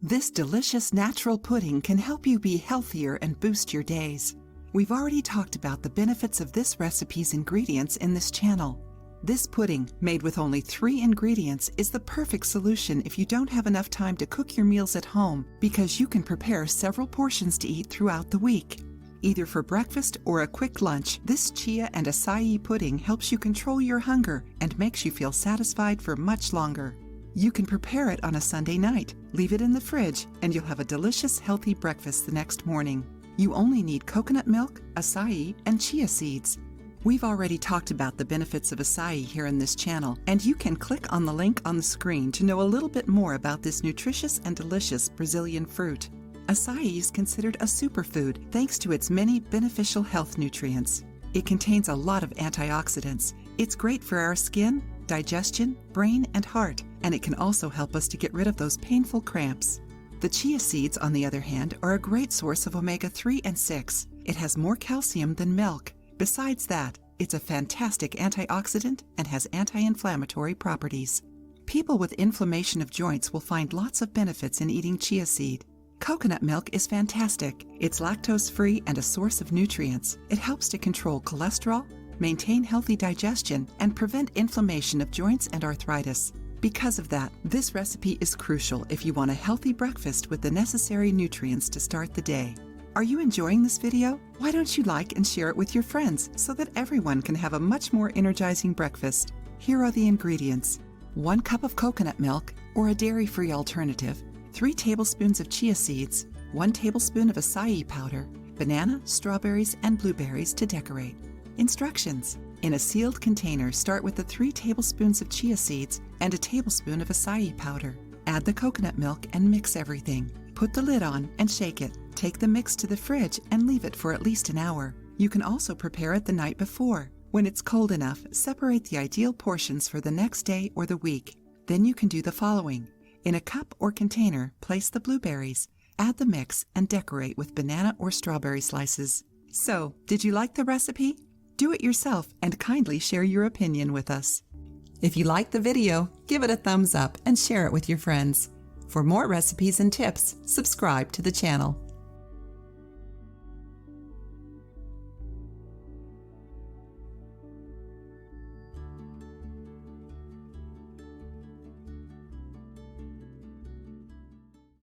This delicious natural pudding can help you be healthier and boost your days. We've already talked about the benefits of this recipe's ingredients in this channel. This pudding, made with only 3 ingredients, is the perfect solution if you don't have enough time to cook your meals at home, because you can prepare several portions to eat throughout the week. Either for breakfast or a quick lunch, this chia and acai pudding helps you control your hunger and makes you feel satisfied for much longer. You can prepare it on a Sunday night, leave it in the fridge, and you'll have a delicious, healthy breakfast the next morning. You only need coconut milk, acai, and chia seeds. We've already talked about the benefits of acai here in this channel, and you can click on the link on the screen to know a little bit more about this nutritious and delicious Brazilian fruit. Acai is considered a superfood thanks to its many beneficial health nutrients. It contains a lot of antioxidants. It's great for our skin, digestion, brain, and heart, and it can also help us to get rid of those painful cramps. The chia seeds, on the other hand, are a great source of omega-3 and 6. It has more calcium than milk. Besides that, it's a fantastic antioxidant and has anti-inflammatory properties. People with inflammation of joints will find lots of benefits in eating chia seed. Coconut milk is fantastic. It's lactose-free and a source of nutrients. It helps to control cholesterol, maintain healthy digestion, and prevent inflammation of joints and arthritis. Because of that, this recipe is crucial if you want a healthy breakfast with the necessary nutrients to start the day. Are you enjoying this video? Why don't you like and share it with your friends so that everyone can have a much more energizing breakfast? Here are the ingredients: 1 cup of coconut milk or a dairy-free alternative, 3 tablespoons of chia seeds, 1 tablespoon of acai powder, banana, strawberries, and blueberries to decorate. Instructions: in a sealed container, start with the 3 tablespoons of chia seeds and a tablespoon of acai powder. Add the coconut milk and mix everything. Put the lid on and shake it. Take the mix to the fridge and leave it for at least an hour. You can also prepare it the night before. When it's cold enough, separate the ideal portions for the next day or the week. Then you can do the following. In a cup or container, place the blueberries. Add the mix and decorate with banana or strawberry slices. So, did you like the recipe? Do it yourself and kindly share your opinion with us. If you liked the video, give it a thumbs up and share it with your friends. For more recipes and tips, subscribe to the channel.